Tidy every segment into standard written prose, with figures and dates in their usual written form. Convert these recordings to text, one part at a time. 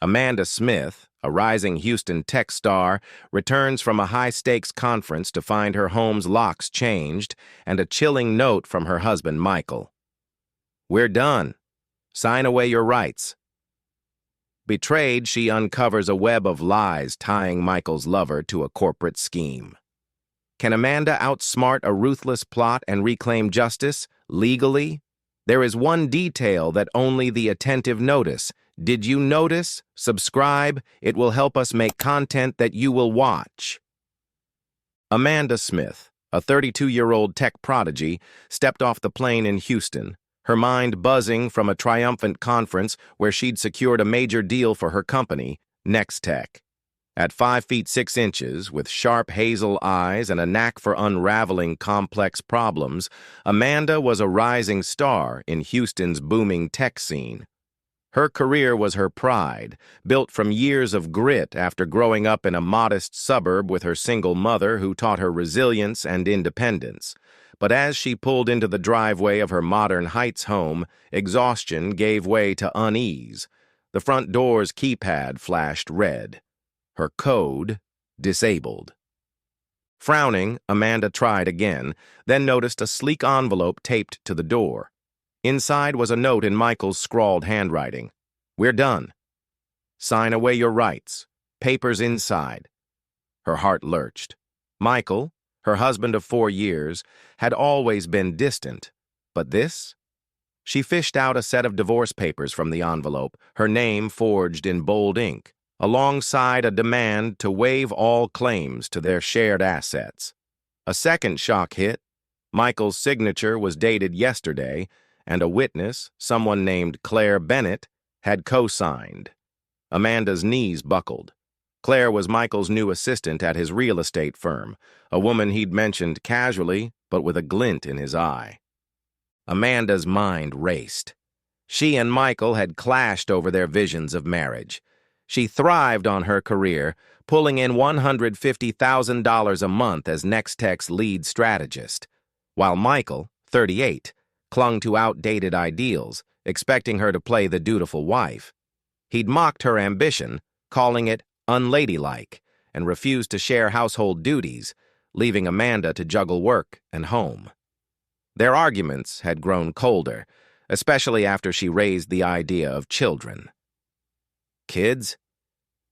Amanda Smith, a rising Houston tech star, returns from a high-stakes conference to find her home's locks changed and a chilling note from her husband, Michael. "We're done. Sign away your rights." Betrayed, she uncovers a web of lies tying Michael's lover to a corporate scheme. Can Amanda outsmart a ruthless plot and reclaim justice, legally? There is one detail that only the attentive notice. Did you notice? Subscribe. It will help us make content that you will watch. Amanda Smith, a 32-year-old tech prodigy, stepped off the plane in Houston, her mind buzzing from a triumphant conference where she'd secured a major deal for her company, Nextech. At 5 feet 6 inches, with sharp hazel eyes and a knack for unraveling complex problems, Amanda was a rising star in Houston's booming tech scene. Her career was her pride, built from years of grit after growing up in a modest suburb with her single mother who taught her resilience and independence. But as she pulled into the driveway of her modern Heights home, exhaustion gave way to unease. The front door's keypad flashed red. Her code, disabled. Frowning, Amanda tried again, then noticed a sleek envelope taped to the door. Inside was a note in Michael's scrawled handwriting. "We're done. Sign away your rights. Papers inside." Her heart lurched. Michael, her husband of 4 years, had always been distant. But this? She fished out a set of divorce papers from the envelope, her name forged in bold ink, alongside a demand to waive all claims to their shared assets. A second shock hit. Michael's signature was dated yesterday, and a witness, someone named Claire Bennett, had co-signed. Amanda's knees buckled. Claire was Michael's new assistant at his real estate firm, a woman he'd mentioned casually, but with a glint in his eye. Amanda's mind raced. She and Michael had clashed over their visions of marriage. She thrived on her career, pulling in $150,000 a month as Nextech's lead strategist, while Michael, 38, clung to outdated ideals, expecting her to play the dutiful wife. He'd mocked her ambition, calling it unladylike, and refused to share household duties, leaving Amanda to juggle work and home. Their arguments had grown colder, especially after she raised the idea of children. "Kids?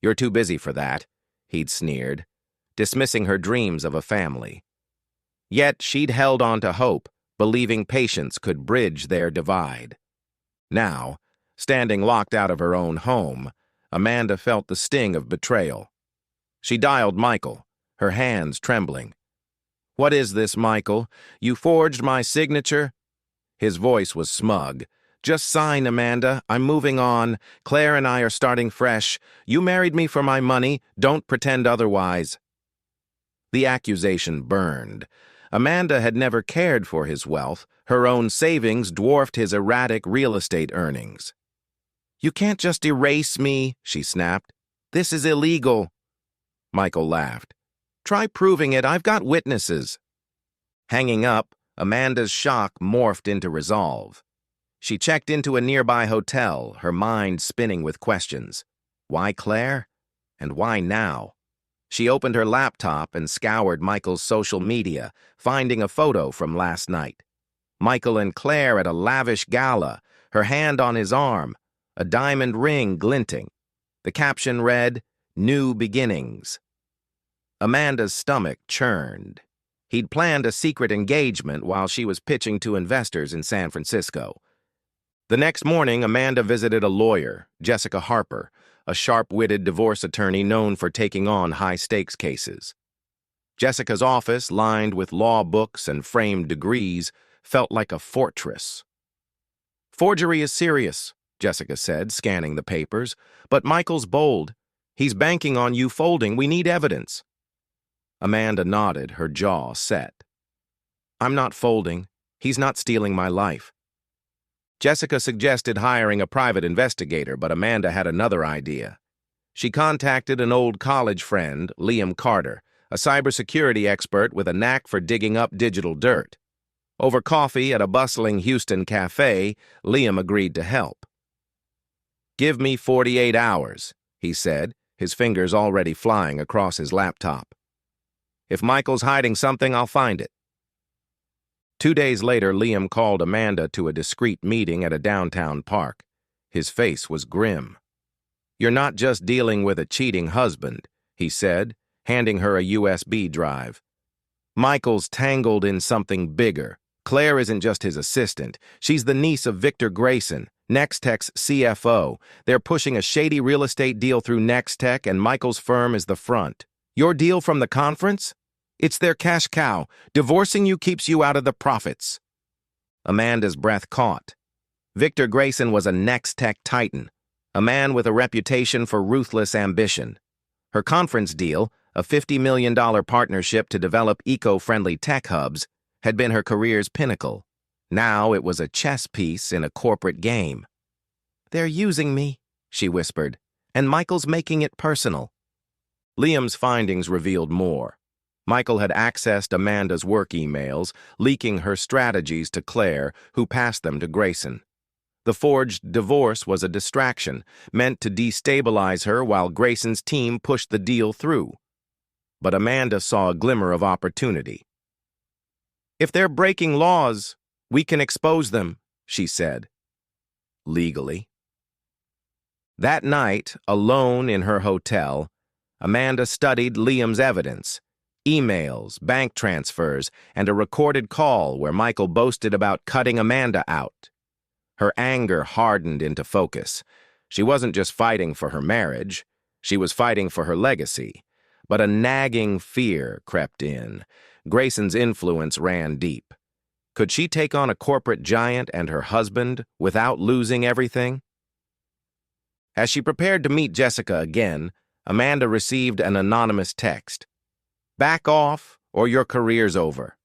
You're too busy for that," he'd sneered, dismissing her dreams of a family. Yet she'd held on to hope, believing patience could bridge their divide. Now, standing locked out of her own home, Amanda felt the sting of betrayal. She dialed Michael, her hands trembling. "What is this, Michael? You forged my signature?" His voice was smug. "Just sign, Amanda. I'm moving on. Claire and I are starting fresh. You married me for my money. Don't pretend otherwise." The accusation burned. Amanda had never cared for his wealth. Her own savings dwarfed his erratic real estate earnings. "You can't just erase me," she snapped. "This is illegal." Michael laughed. "Try proving it. I've got witnesses." Hanging up, Amanda's shock morphed into resolve. She checked into a nearby hotel, her mind spinning with questions. Why Claire? And why now? She opened her laptop and scoured Michael's social media, finding a photo from last night. Michael and Claire at a lavish gala, her hand on his arm, a diamond ring glinting. The caption read, "New Beginnings." Amanda's stomach churned. He'd planned a secret engagement while she was pitching to investors in San Francisco. The next morning, Amanda visited a lawyer, Jessica Harper, a sharp-witted divorce attorney known for taking on high-stakes cases. Jessica's office, lined with law books and framed degrees, felt like a fortress. "Forgery is serious," Jessica said, scanning the papers, "but Michael's bold. He's banking on you folding. We need evidence." Amanda nodded, her jaw set. "I'm not folding. He's not stealing my life." Jessica suggested hiring a private investigator, but Amanda had another idea. She contacted an old college friend, Liam Carter, a cybersecurity expert with a knack for digging up digital dirt. Over coffee at a bustling Houston cafe, Liam agreed to help. "Give me 48 hours," he said, his fingers already flying across his laptop. If Michael's hiding something, I'll find it. 2 days later, Liam called Amanda to a discreet meeting at a downtown park. His face was grim. "You're not just dealing with a cheating husband," he said, handing her a USB drive. "Michael's tangled in something bigger. Claire isn't just his assistant. She's the niece of Victor Grayson, Nextech's CFO. They're pushing a shady real estate deal through Nextech, and Michael's firm is the front. Your deal from the conference? It's their cash cow. Divorcing you keeps you out of the profits." Amanda's breath caught. Victor Grayson was a Nextech titan, a man with a reputation for ruthless ambition. Her conference deal, a $50 million partnership to develop eco-friendly tech hubs, had been her career's pinnacle. Now it was a chess piece in a corporate game. "They're using me," she whispered, "and Michael's making it personal." Liam's findings revealed more. Michael had accessed Amanda's work emails, leaking her strategies to Claire, who passed them to Grayson. The forged divorce was a distraction, meant to destabilize her while Grayson's team pushed the deal through. But Amanda saw a glimmer of opportunity. "If they're breaking laws, we can expose them," she said. "Legally." That night, alone in her hotel, Amanda studied Liam's evidence. Emails, bank transfers, and a recorded call where Michael boasted about cutting Amanda out. Her anger hardened into focus. She wasn't just fighting for her marriage, she was fighting for her legacy. But a nagging fear crept in. Grayson's influence ran deep. Could she take on a corporate giant and her husband without losing everything? As she prepared to meet Jessica again, Amanda received an anonymous text. "Back off, or your career's over."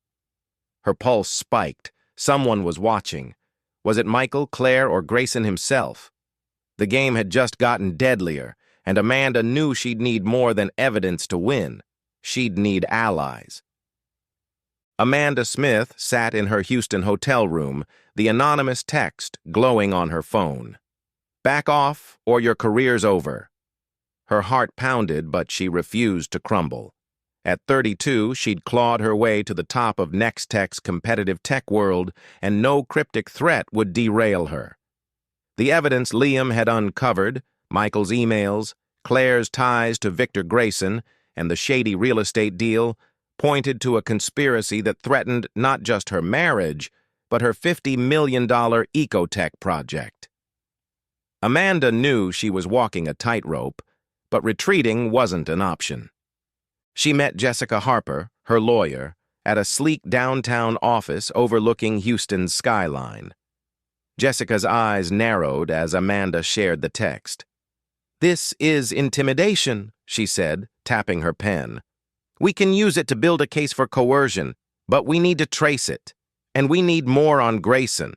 Her pulse spiked. Someone was watching. Was it Michael, Claire, or Grayson himself? The game had just gotten deadlier, and Amanda knew she'd need more than evidence to win. She'd need allies. Amanda Smith sat in her Houston hotel room, the anonymous text glowing on her phone. "Back off, or your career's over." Her heart pounded, but she refused to crumble. At 32, she'd clawed her way to the top of Nextech's competitive tech world, and no cryptic threat would derail her. The evidence Liam had uncovered, Michael's emails, Claire's ties to Victor Grayson, and the shady real estate deal, pointed to a conspiracy that threatened not just her marriage, but her $50 million ecotech project. Amanda knew she was walking a tightrope, but retreating wasn't an option. She met Jessica Harper, her lawyer, at a sleek downtown office overlooking Houston's skyline. Jessica's eyes narrowed as Amanda shared the text. "This is intimidation," she said, tapping her pen. "We can use it to build a case for coercion, but we need to trace it, and we need more on Grayson."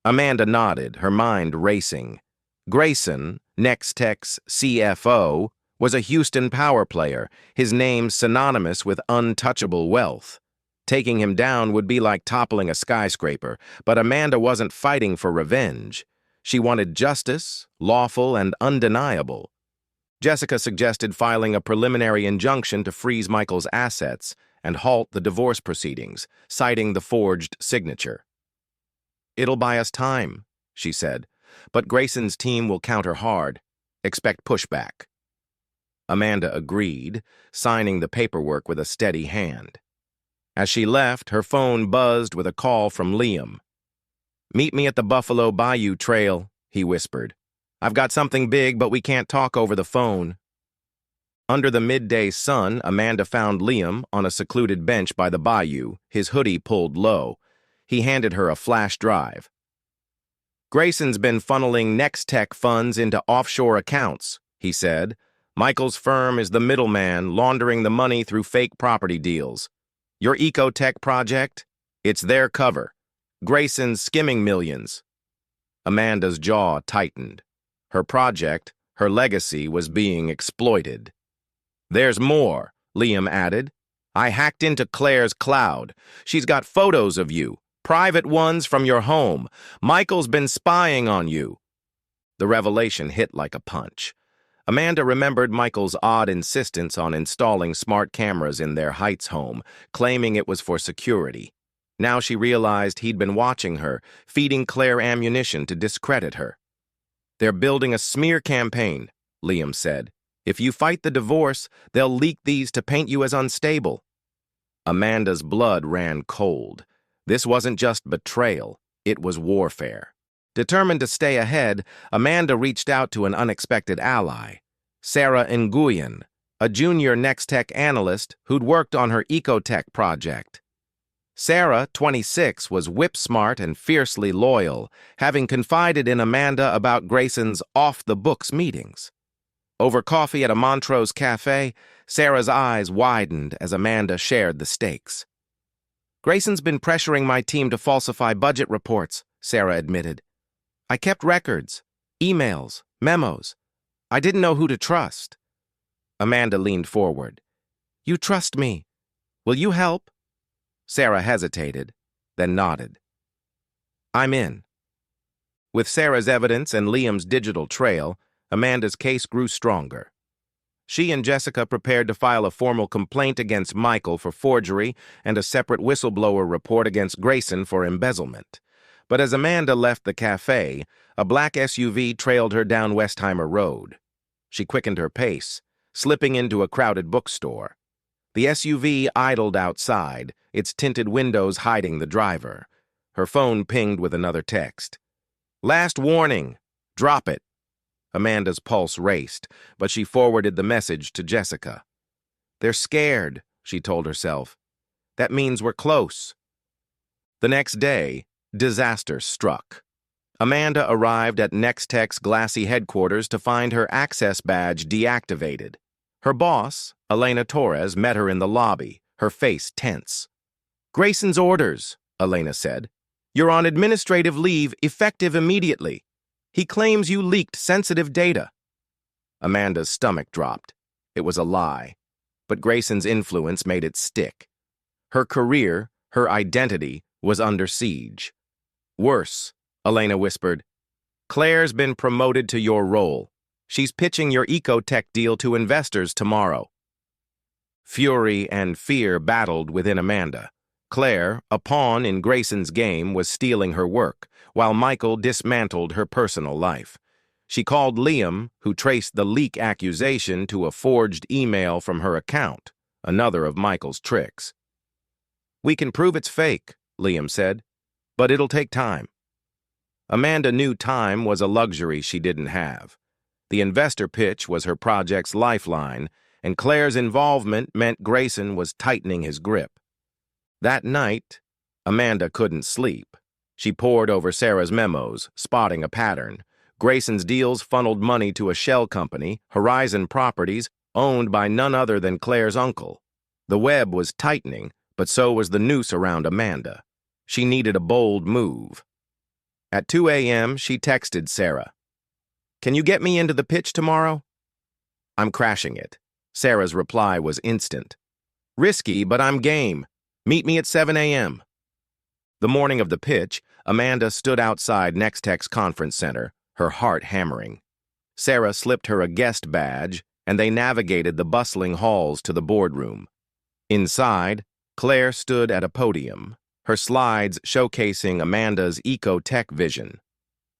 Amanda nodded, her mind racing. Grayson, Nextech's CFO, was a Houston power player, his name synonymous with untouchable wealth. Taking him down would be like toppling a skyscraper, but Amanda wasn't fighting for revenge. She wanted justice, lawful and undeniable. Jessica suggested filing a preliminary injunction to freeze Michael's assets and halt the divorce proceedings, citing the forged signature. "It'll buy us time," she said, "but Grayson's team will counter hard. Expect pushback." Amanda agreed, signing the paperwork with a steady hand. As she left, her phone buzzed with a call from Liam. "Meet me at the Buffalo Bayou Trail," he whispered. "I've got something big, but we can't talk over the phone." Under the midday sun, Amanda found Liam on a secluded bench by the bayou, his hoodie pulled low. He handed her a flash drive. "Grayson's been funneling Nextech funds into offshore accounts," he said. "Michael's firm is the middleman, laundering the money through fake property deals. Your ecotech project? It's their cover. Grayson's skimming millions." Amanda's jaw tightened. Her project, her legacy, was being exploited. "There's more," Liam added. "I hacked into Claire's cloud. She's got photos of you, private ones from your home. Michael's been spying on you." The revelation hit like a punch. Amanda remembered Michael's odd insistence on installing smart cameras in their Heights home, claiming it was for security. Now she realized he'd been watching her, feeding Claire ammunition to discredit her. "They're building a smear campaign," Liam said. "If you fight the divorce, they'll leak these to paint you as unstable." Amanda's blood ran cold. This wasn't just betrayal, it was warfare. Determined to stay ahead, Amanda reached out to an unexpected ally, Sarah Nguyen, a junior Nextech analyst who'd worked on her ecotech project. Sarah, 26, was whip-smart and fiercely loyal, having confided in Amanda about Grayson's off-the-books meetings. Over coffee at a Montrose cafe, Sarah's eyes widened as Amanda shared the stakes. "Grayson's been pressuring my team to falsify budget reports," Sarah admitted. "I kept records, emails, memos. I didn't know who to trust." Amanda leaned forward. "You trust me. Will you help?" Sarah hesitated, then nodded. "I'm in." With Sarah's evidence and Liam's digital trail, Amanda's case grew stronger. She and Jessica prepared to file a formal complaint against Michael for forgery and a separate whistleblower report against Grayson for embezzlement. But as Amanda left the cafe, a black SUV trailed her down Westheimer Road. She quickened her pace, slipping into a crowded bookstore. The SUV idled outside, its tinted windows hiding the driver. Her phone pinged with another text. "Last warning. Drop it." Amanda's pulse raced, but she forwarded the message to Jessica. "They're scared," she told herself. "That means we're close." The next day, disaster struck. Amanda arrived at Nextech's glassy headquarters to find her access badge deactivated. Her boss, Elena Torres, met her in the lobby, her face tense. "Grayson's orders," Elena said. "You're on administrative leave, effective immediately. He claims you leaked sensitive data." Amanda's stomach dropped. It was a lie, but Grayson's influence made it stick. Her career, her identity, was under siege. "Worse," Elena whispered. "Claire's been promoted to your role. She's pitching your ecotech deal to investors tomorrow." Fury and fear battled within Amanda. Claire, a pawn in Grayson's game, was stealing her work, while Michael dismantled her personal life. She called Liam, who traced the leak accusation to a forged email from her account, another of Michael's tricks. "We can prove it's fake," Liam said, "but it'll take time." Amanda knew time was a luxury she didn't have. The investor pitch was her project's lifeline, and Claire's involvement meant Grayson was tightening his grip. That night, Amanda couldn't sleep. She pored over Sarah's memos, spotting a pattern. Grayson's deals funneled money to a shell company, Horizon Properties, owned by none other than Claire's uncle. The web was tightening, but so was the noose around Amanda. She needed a bold move. At 2 a.m., she texted Sarah. "Can you get me into the pitch tomorrow?" "I'm crashing it." Sarah's reply was instant. "Risky, but I'm game. Meet me at 7 a.m. The morning of the pitch, Amanda stood outside Nextech's conference center, her heart hammering. Sarah slipped her a guest badge, and they navigated the bustling halls to the boardroom. Inside, Claire stood at a podium, her slides showcasing Amanda's eco-tech vision.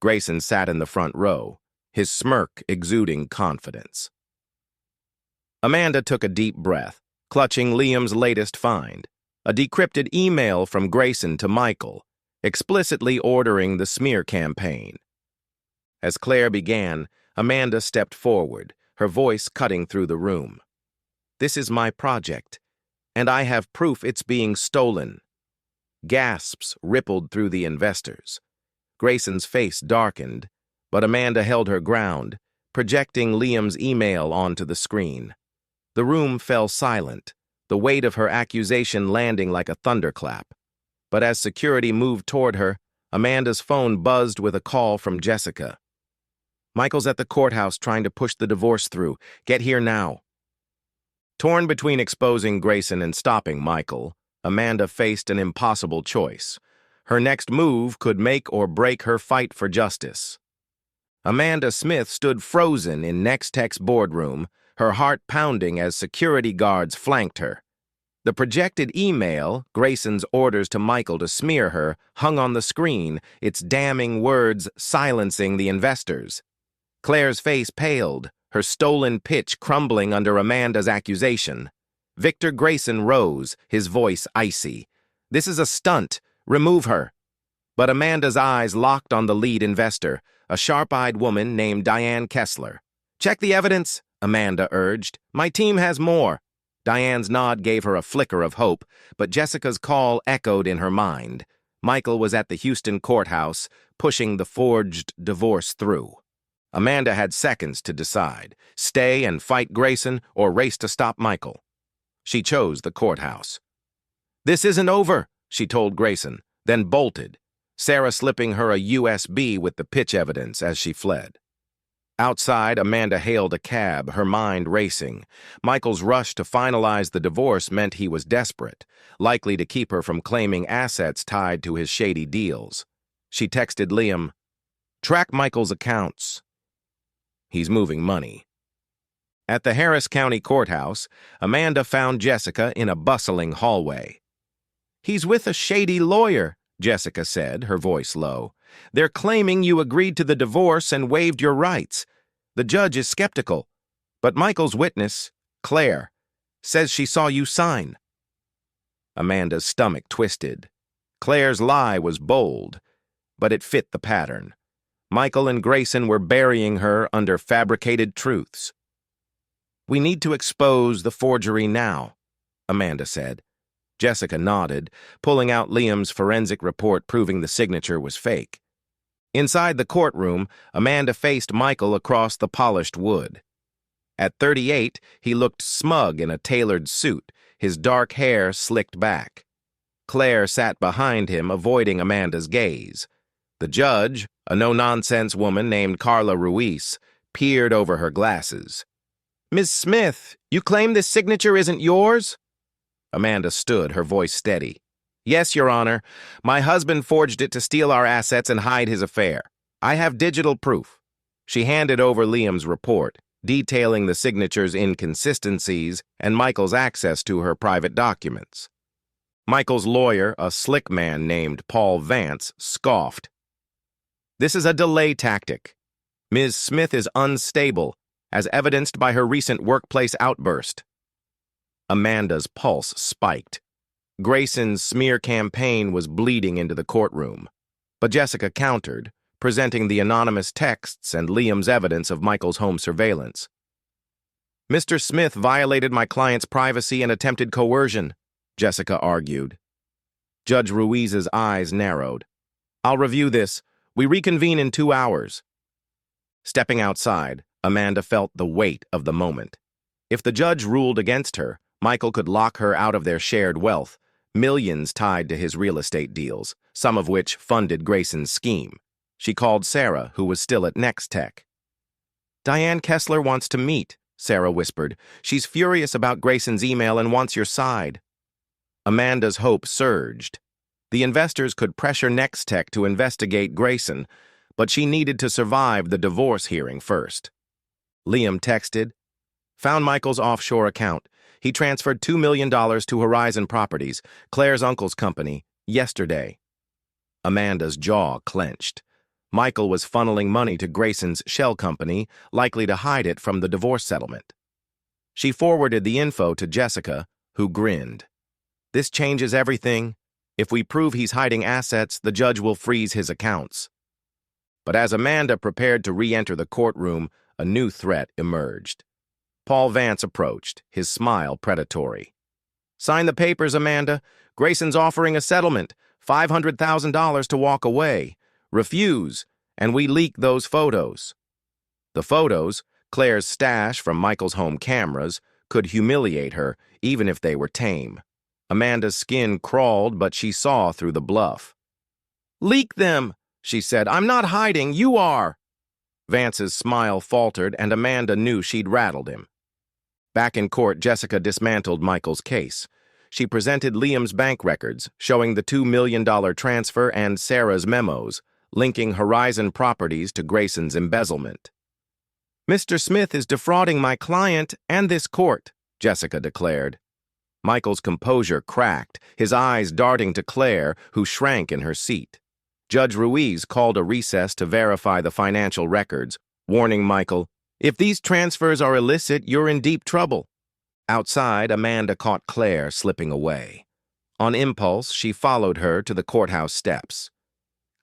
Grayson sat in the front row, his smirk exuding confidence. Amanda took a deep breath, clutching Liam's latest find, a decrypted email from Grayson to Michael, explicitly ordering the smear campaign. As Claire began, Amanda stepped forward, her voice cutting through the room. "This is my project, and I have proof it's being stolen." Gasps rippled through the investors. Grayson's face darkened, but Amanda held her ground, projecting Liam's email onto the screen. The room fell silent, the weight of her accusation landing like a thunderclap. But as security moved toward her, Amanda's phone buzzed with a call from Jessica. "Michael's at the courthouse trying to push the divorce through. Get here now." Torn between exposing Grayson and stopping Michael, Amanda faced an impossible choice. Her next move could make or break her fight for justice. Amanda Smith stood frozen in Nextech's boardroom, her heart pounding as security guards flanked her. The projected email, Grayson's orders to Michael to smear her, hung on the screen, its damning words silencing the investors. Claire's face paled, her stolen pitch crumbling under Amanda's accusation. Victor Grayson rose, his voice icy. "This is a stunt. Remove her." But Amanda's eyes locked on the lead investor, a sharp-eyed woman named Diane Kessler. "Check the evidence," Amanda urged. "My team has more." Diane's nod gave her a flicker of hope, but Jessica's call echoed in her mind. Michael was at the Houston courthouse, pushing the forged divorce through. Amanda had seconds to decide, stay and fight Grayson or race to stop Michael. She chose the courthouse. "This isn't over," she told Grayson, then bolted, Sarah slipping her a USB with the pitch evidence as she fled. Outside, Amanda hailed a cab, her mind racing. Michael's rush to finalize the divorce meant he was desperate, likely to keep her from claiming assets tied to his shady deals. She texted Liam, "Track Michael's accounts. He's moving money." At the Harris County Courthouse, Amanda found Jessica in a bustling hallway. "He's with a shady lawyer," Jessica said, her voice low. "They're claiming you agreed to the divorce and waived your rights. The judge is skeptical, but Michael's witness, Claire, says she saw you sign." Amanda's stomach twisted. Claire's lie was bold, but it fit the pattern. Michael and Grayson were burying her under fabricated truths. "We need to expose the forgery now," Amanda said. Jessica nodded, pulling out Liam's forensic report proving the signature was fake. Inside the courtroom, Amanda faced Michael across the polished wood. At 38, he looked smug in a tailored suit, his dark hair slicked back. Claire sat behind him, avoiding Amanda's gaze. The judge, a no-nonsense woman named Carla Ruiz, peered over her glasses. "Ms. Smith, you claim this signature isn't yours?" Amanda stood, her voice steady. "Yes, Your Honor. My husband forged it to steal our assets and hide his affair. I have digital proof." She handed over Liam's report, detailing the signature's inconsistencies and Michael's access to her private documents. Michael's lawyer, a slick man named Paul Vance, scoffed. "This is a delay tactic. Ms. Smith is unstable, as evidenced by her recent workplace outburst." Amanda's pulse spiked. Grayson's smear campaign was bleeding into the courtroom. But Jessica countered, presenting the anonymous texts and Liam's evidence of Michael's home surveillance. "Mr. Smith violated my client's privacy and attempted coercion," Jessica argued. Judge Ruiz's eyes narrowed. "I'll review this. We reconvene in 2 hours." Stepping outside, Amanda felt the weight of the moment. If the judge ruled against her, Michael could lock her out of their shared wealth, millions tied to his real estate deals, some of which funded Grayson's scheme. She called Sarah, who was still at Nextech. "Diane Kessler wants to meet," Sarah whispered. "She's furious about Grayson's email and wants your side." Amanda's hope surged. The investors could pressure Nextech to investigate Grayson, but she needed to survive the divorce hearing first. Liam texted, "Found Michael's offshore account. He transferred $2 million to Horizon Properties, Claire's uncle's company, yesterday." Amanda's jaw clenched. Michael was funneling money to Grayson's shell company, likely to hide it from the divorce settlement. She forwarded the info to Jessica, who grinned. "This changes everything. If we prove he's hiding assets, the judge will freeze his accounts." But as Amanda prepared to re-enter the courtroom, a new threat emerged. Paul Vance approached, his smile predatory. "Sign the papers, Amanda. Grayson's offering a settlement, $500,000 to walk away. Refuse, and we leak those photos." The photos, Claire's stash from Michael's home cameras, could humiliate her, even if they were tame. Amanda's skin crawled, but she saw through the bluff. "Leak them," she said. "I'm not hiding, you are." Vance's smile faltered, and Amanda knew she'd rattled him. Back in court, Jessica dismantled Michael's case. She presented Liam's bank records, showing the $2 million transfer and Sarah's memos, linking Horizon Properties to Grayson's embezzlement. "Mr. Smith is defrauding my client and this court," Jessica declared. Michael's composure cracked, his eyes darting to Claire, who shrank in her seat. Judge Ruiz called a recess to verify the financial records, warning Michael, "If these transfers are illicit, you're in deep trouble." Outside, Amanda caught Claire slipping away. On impulse, she followed her to the courthouse steps.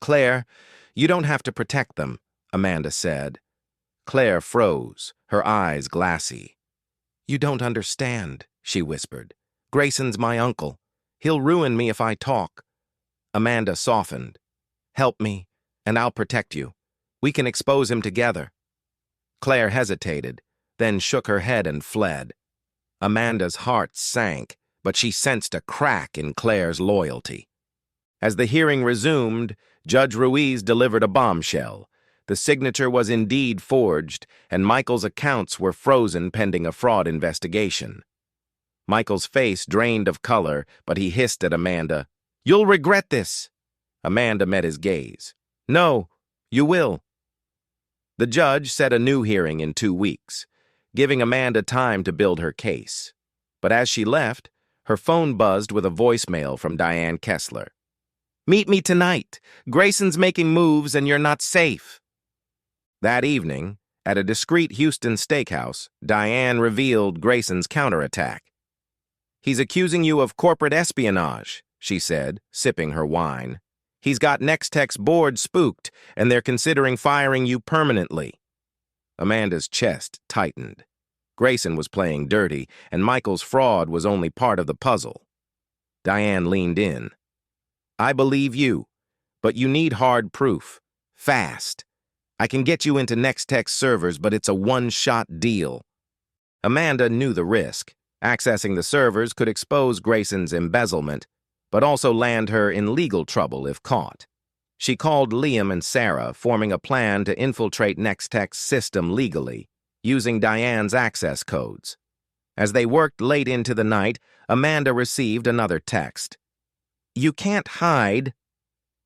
"Claire, you don't have to protect them," Amanda said. Claire froze, her eyes glassy. "You don't understand," she whispered. "Grayson's my uncle. He'll ruin me if I talk." Amanda softened. "Help me, and I'll protect you. We can expose him together." Claire hesitated, then shook her head and fled. Amanda's heart sank, but she sensed a crack in Claire's loyalty. As the hearing resumed, Judge Ruiz delivered a bombshell. The signature was indeed forged, and Michael's accounts were frozen pending a fraud investigation. Michael's face drained of color, but he hissed at Amanda, "You'll regret this." Amanda met his gaze. "No, you will." The judge set a new hearing in 2 weeks, giving Amanda time to build her case. But as she left, her phone buzzed with a voicemail from Diane Kessler. "Meet me tonight. Grayson's making moves and you're not safe." That evening, at a discreet Houston steakhouse, Diane revealed Grayson's counterattack. "He's accusing you of corporate espionage," she said, sipping her wine. "He's got Nextech's board spooked, and they're considering firing you permanently." Amanda's chest tightened. Grayson was playing dirty, and Michael's fraud was only part of the puzzle. Diane leaned in. "I believe you, but you need hard proof. Fast. I can get you into Nextech's servers, but it's a one-shot deal." Amanda knew the risk. Accessing the servers could expose Grayson's embezzlement, but also land her in legal trouble if caught. She called Liam and Sarah, forming a plan to infiltrate Nextech's system legally, using Diane's access codes. As they worked late into the night, Amanda received another text. "You can't hide."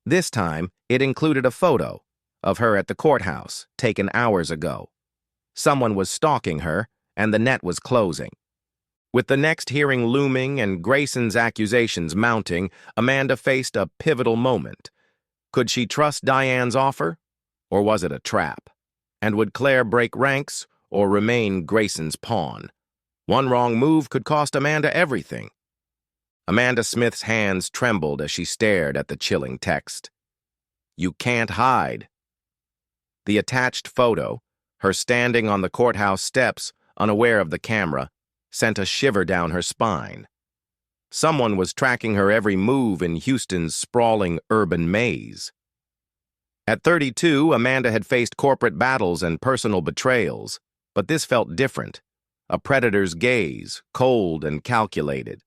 This time, it included a photo of her at the courthouse, taken hours ago. Someone was stalking her, and the net was closing. With the next hearing looming and Grayson's accusations mounting, Amanda faced a pivotal moment. Could she trust Diane's offer, or was it a trap? And would Claire break ranks, or remain Grayson's pawn? One wrong move could cost Amanda everything. Amanda Smith's hands trembled as she stared at the chilling text. "You can't hide." The attached photo, her standing on the courthouse steps, unaware of the camera, sent a shiver down her spine. Someone was tracking her every move in Houston's sprawling urban maze. At 32, Amanda had faced corporate battles and personal betrayals, but this felt different. A predator's gaze, cold and calculated.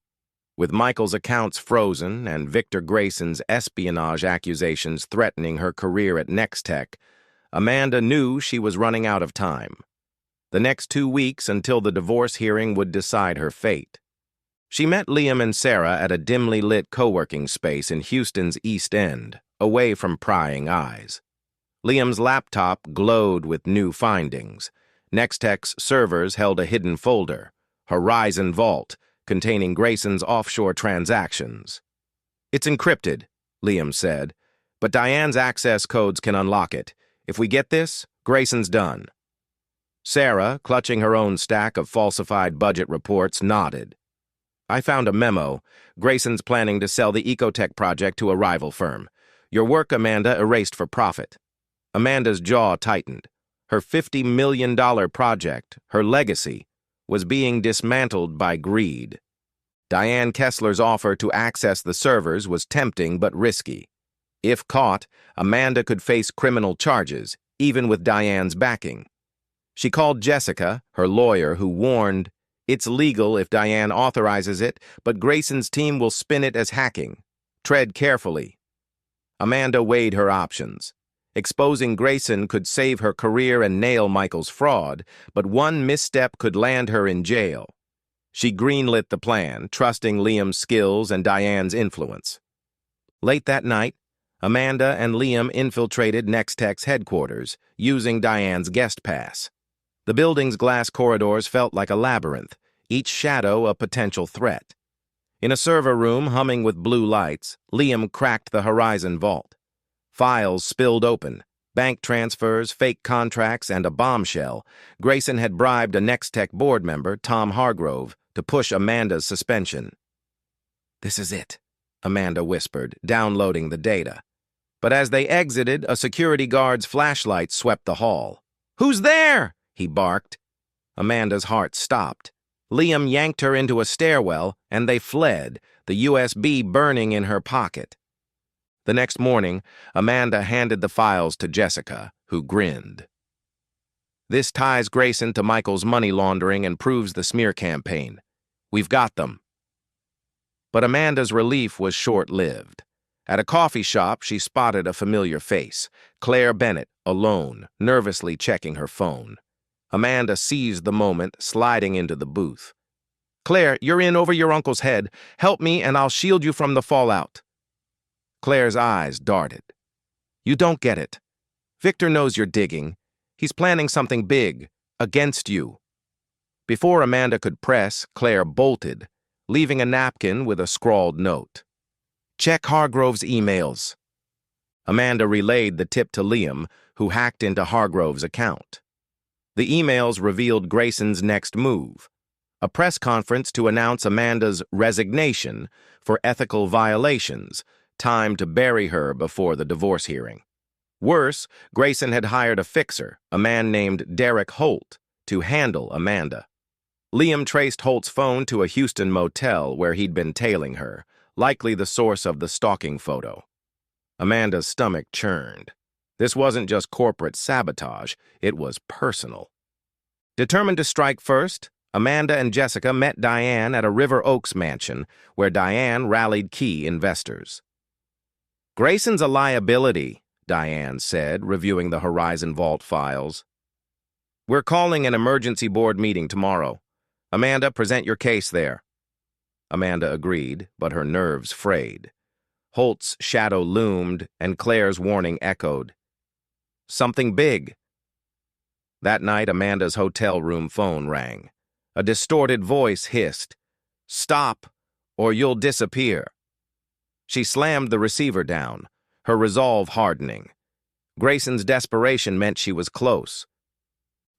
With Michael's accounts frozen and Victor Grayson's espionage accusations threatening her career at Nextech, Amanda knew she was running out of time. The next 2 weeks until the divorce hearing would decide her fate. She met Liam and Sarah at a dimly lit co-working space in Houston's East End, away from prying eyes. Liam's laptop glowed with new findings. Nextech's servers held a hidden folder, Horizon Vault, containing Grayson's offshore transactions. "It's encrypted," Liam said, "but Diane's access codes can unlock it. If we get this, Grayson's done." Sarah, clutching her own stack of falsified budget reports, nodded. "I found a memo. Grayson's planning to sell the Ecotech project to a rival firm. Your work, Amanda, erased for profit." Amanda's jaw tightened. Her $50 million project, her legacy, was being dismantled by greed. Diane Kessler's offer to access the servers was tempting but risky. If caught, Amanda could face criminal charges, even with Diane's backing. She called Jessica, her lawyer, who warned, "It's legal if Diane authorizes it, but Grayson's team will spin it as hacking. Tread carefully." Amanda weighed her options. Exposing Grayson could save her career and nail Michael's fraud, but one misstep could land her in jail. She greenlit the plan, trusting Liam's skills and Diane's influence. Late that night, Amanda and Liam infiltrated Nextech's headquarters, using Diane's guest pass. The building's glass corridors felt like a labyrinth, each shadow a potential threat. In a server room humming with blue lights, Liam cracked the Horizon vault. Files spilled open. Bank transfers, fake contracts, and a bombshell. Grayson had bribed a Nextech board member, Tom Hargrove, to push Amanda's suspension. "This is it," Amanda whispered, downloading the data. But as they exited, a security guard's flashlight swept the hall. "Who's there?" he barked. Amanda's heart stopped. Liam yanked her into a stairwell, and they fled, the USB burning in her pocket. The next morning, Amanda handed the files to Jessica, who grinned. "This ties Grayson to Michael's money laundering and proves the smear campaign. We've got them." But Amanda's relief was short-lived. At a coffee shop, she spotted a familiar face, Claire Bennett, alone, nervously checking her phone. Amanda seized the moment, sliding into the booth. "Claire, you're in over your uncle's head. Help me and I'll shield you from the fallout." Claire's eyes darted. "You don't get it. Victor knows you're digging. He's planning something big, against you." Before Amanda could press, Claire bolted, leaving a napkin with a scrawled note. "Check Hargrove's emails." Amanda relayed the tip to Liam, who hacked into Hargrove's account. The emails revealed Grayson's next move, a press conference to announce Amanda's resignation for ethical violations, time to bury her before the divorce hearing. Worse, Grayson had hired a fixer, a man named Derek Holt, to handle Amanda. Liam traced Holt's phone to a Houston motel where he'd been tailing her, likely the source of the stalking photo. Amanda's stomach churned. This wasn't just corporate sabotage, it was personal. Determined to strike first, Amanda and Jessica met Diane at a River Oaks mansion, where Diane rallied key investors. "Grayson's a liability," Diane said, reviewing the Horizon Vault files. "We're calling an emergency board meeting tomorrow. Amanda, present your case there." Amanda agreed, but her nerves frayed. Holt's shadow loomed, and Claire's warning echoed. "Something big." That night, Amanda's hotel room phone rang. A distorted voice hissed, "Stop, or you'll disappear." She slammed the receiver down, her resolve hardening. Grayson's desperation meant she was close.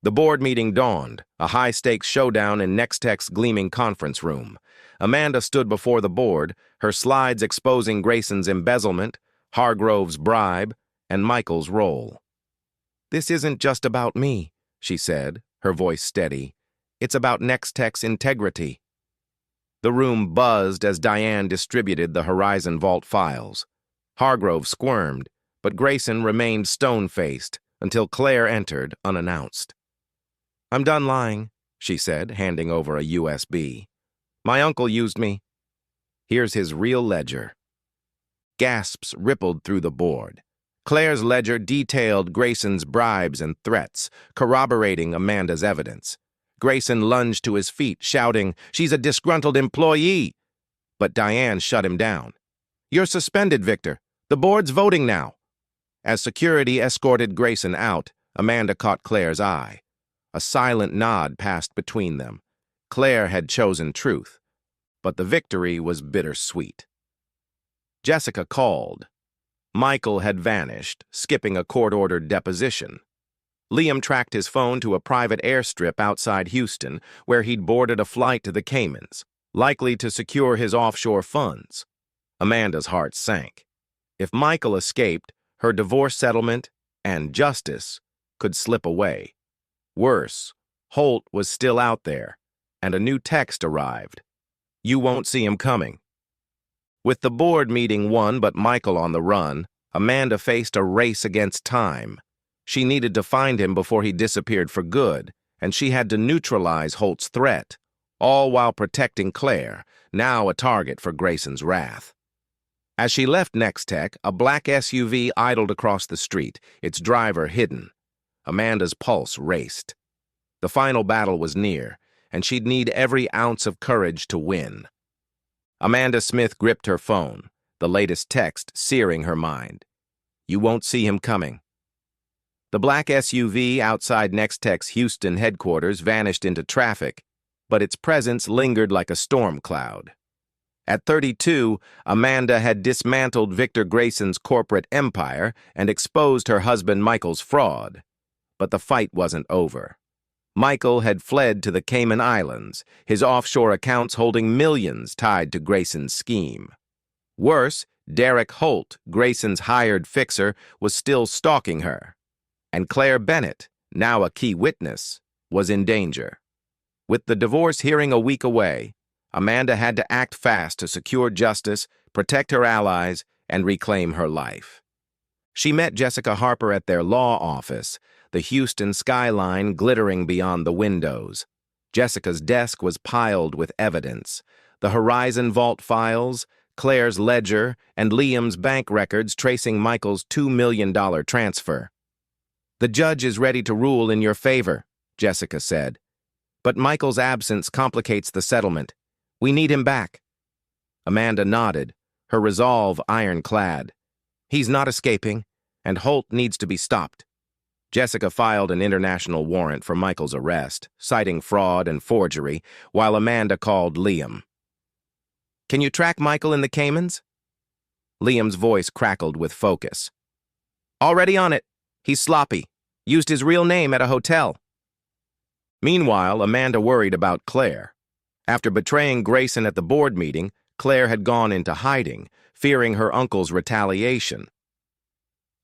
The board meeting dawned, a high-stakes showdown in Nextech's gleaming conference room. Amanda stood before the board, her slides exposing Grayson's embezzlement, Hargrove's bribe, and Michael's role. "This isn't just about me," she said, her voice steady. "It's about Nextech's integrity." The room buzzed as Diane distributed the Horizon Vault files. Hargrove squirmed, but Grayson remained stone-faced until Claire entered unannounced. "I'm done lying," she said, handing over a USB. "My uncle used me. Here's his real ledger." Gasps rippled through the board. Claire's ledger detailed Grayson's bribes and threats, corroborating Amanda's evidence. Grayson lunged to his feet, shouting, "She's a disgruntled employee!" But Diane shut him down. "You're suspended, Victor. The board's voting now." As security escorted Grayson out, Amanda caught Claire's eye. A silent nod passed between them. Claire had chosen truth, but the victory was bittersweet. Jessica called. Michael had vanished, skipping a court-ordered deposition. Liam tracked his phone to a private airstrip outside Houston, where he'd boarded a flight to the Caymans, likely to secure his offshore funds. Amanda's heart sank. If Michael escaped, her divorce settlement and justice could slip away. Worse, Holt was still out there, and a new text arrived. "You won't see him coming." With the board meeting won but Michael on the run, Amanda faced a race against time. She needed to find him before he disappeared for good, and she had to neutralize Holt's threat, all while protecting Claire, now a target for Grayson's wrath. As she left Nextech, a black SUV idled across the street, its driver hidden. Amanda's pulse raced. The final battle was near, and she'd need every ounce of courage to win. Amanda Smith gripped her phone, the latest text searing her mind. You won't see him coming. The black SUV outside Nextech's Houston headquarters vanished into traffic, but its presence lingered like a storm cloud. At 32, Amanda had dismantled Victor Grayson's corporate empire and exposed her husband Michael's fraud. But the fight wasn't over. Michael had fled to the Cayman Islands, his offshore accounts holding millions tied to Grayson's scheme. Worse, Derek Holt, Grayson's hired fixer, was still stalking her. And Claire Bennett, now a key witness, was in danger. With the divorce hearing a week away, Amanda had to act fast to secure justice, protect her allies, and reclaim her life. She met Jessica Harper at their law office, the Houston skyline glittering beyond the windows. Jessica's desk was piled with evidence: the Horizon Vault files, Claire's ledger, and Liam's bank records tracing Michael's $2 million transfer. "The judge is ready to rule in your favor," Jessica said. "But Michael's absence complicates the settlement. We need him back." Amanda nodded, her resolve ironclad. "He's not escaping, and Holt needs to be stopped." Jessica filed an international warrant for Michael's arrest, citing fraud and forgery, while Amanda called Liam. "Can you track Michael in the Caymans?" Liam's voice crackled with focus. "Already on it. He's sloppy. Used his real name at a hotel." Meanwhile, Amanda worried about Claire. After betraying Grayson at the board meeting, Claire had gone into hiding, fearing her uncle's retaliation.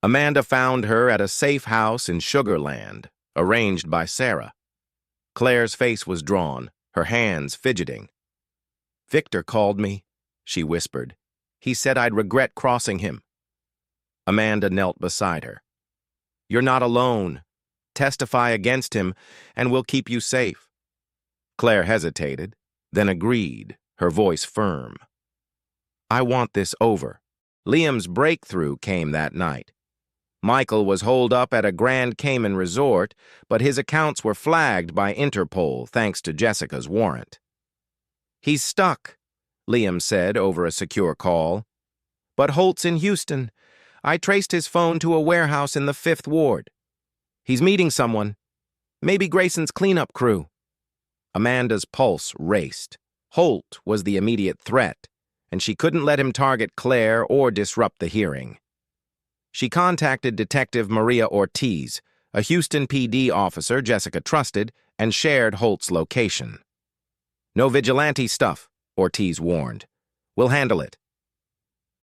Amanda found her at a safe house in Sugar Land, arranged by Sarah. Claire's face was drawn, her hands fidgeting. "Victor called me," she whispered. "He said I'd regret crossing him." Amanda knelt beside her. "You're not alone. Testify against him, and we'll keep you safe." Claire hesitated, then agreed, her voice firm. "I want this over." Liam's breakthrough came that night. Michael was holed up at a Grand Cayman resort, but his accounts were flagged by Interpol thanks to Jessica's warrant. "He's stuck," Liam said over a secure call. "But Holt's in Houston. I traced his phone to a warehouse in the 5th Ward. He's meeting someone. Maybe Grayson's cleanup crew." Amanda's pulse raced. Holt was the immediate threat, and she couldn't let him target Claire or disrupt the hearing. She contacted Detective Maria Ortiz, a Houston PD officer Jessica trusted, and shared Holt's location. "No vigilante stuff," Ortiz warned. "We'll handle it."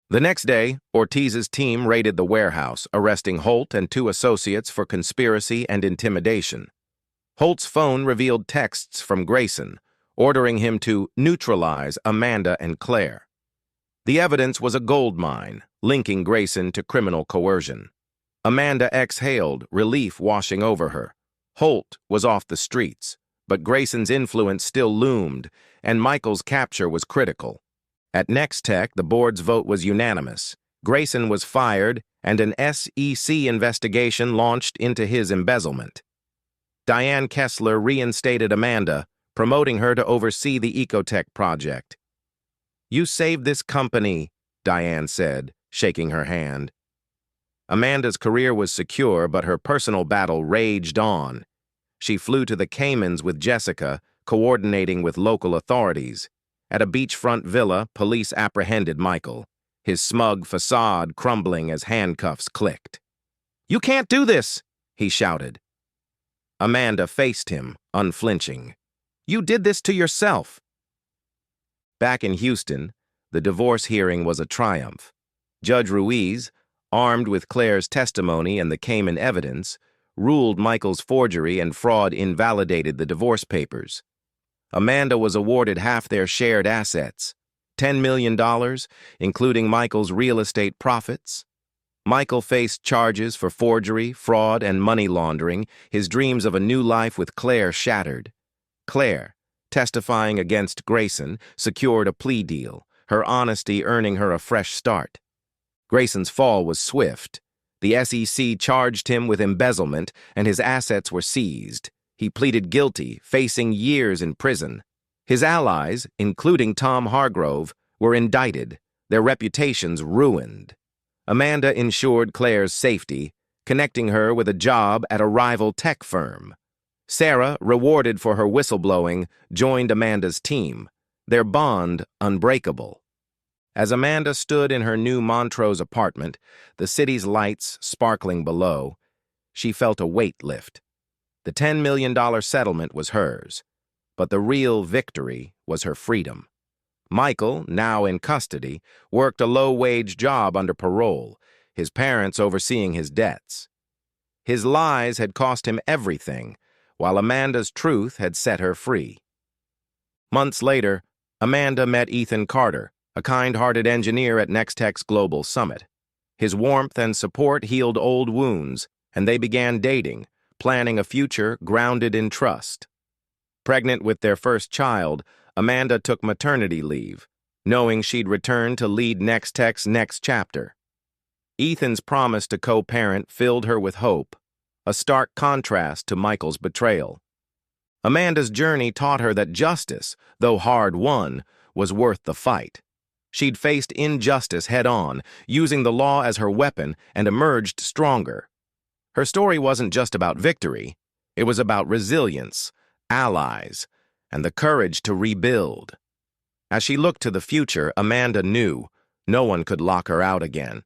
The next day, Ortiz's team raided the warehouse, arresting Holt and 2 associates for conspiracy and intimidation. Holt's phone revealed texts from Grayson, ordering him to neutralize Amanda and Claire. The evidence was a gold mine, linking Grayson to criminal coercion. Amanda exhaled, relief washing over her. Holt was off the streets, but Grayson's influence still loomed, and Michael's capture was critical. At Nextech, the board's vote was unanimous. Grayson was fired, and an SEC investigation launched into his embezzlement. Diane Kessler reinstated Amanda, promoting her to oversee the Ecotech project. "You saved this company," Diane said, shaking her hand. Amanda's career was secure, but her personal battle raged on. She flew to the Caymans with Jessica, coordinating with local authorities. At a beachfront villa, police apprehended Michael, his smug facade crumbling as handcuffs clicked. "You can't do this," he shouted. Amanda faced him, unflinching. "You did this to yourself." Back in Houston, the divorce hearing was a triumph. Judge Ruiz, armed with Claire's testimony and the Cayman evidence, ruled Michael's forgery and fraud invalidated the divorce papers. Amanda was awarded half their shared assets, $10 million, including Michael's real estate profits. Michael faced charges for forgery, fraud, and money laundering, his dreams of a new life with Claire shattered. Claire, testifying against Grayson, secured a plea deal, her honesty earning her a fresh start. Grayson's fall was swift. The SEC charged him with embezzlement, and his assets were seized. He pleaded guilty, facing years in prison. His allies, including Tom Hargrove, were indicted, their reputations ruined. Amanda ensured Claire's safety, connecting her with a job at a rival tech firm. Sarah, rewarded for her whistleblowing, joined Amanda's team, their bond unbreakable. As Amanda stood in her new Montrose apartment, the city's lights sparkling below, she felt a weight lift. The $10 million settlement was hers, but the real victory was her freedom. Michael, now in custody, worked a low-wage job under parole, his parents overseeing his debts. His lies had cost him everything, while Amanda's truth had set her free. Months later, Amanda met Ethan Carter, a kind-hearted engineer at Nextech's Global Summit. His warmth and support healed old wounds, and they began dating, planning a future grounded in trust. Pregnant with their first child, Amanda took maternity leave, knowing she'd return to lead Nextech's next chapter. Ethan's promise to co-parent filled her with hope, a stark contrast to Michael's betrayal. Amanda's journey taught her that justice, though hard-won, was worth the fight. She'd faced injustice head-on, using the law as her weapon, and emerged stronger. Her story wasn't just about victory. It was about resilience, allies, and the courage to rebuild. As she looked to the future, Amanda knew no one could lock her out again.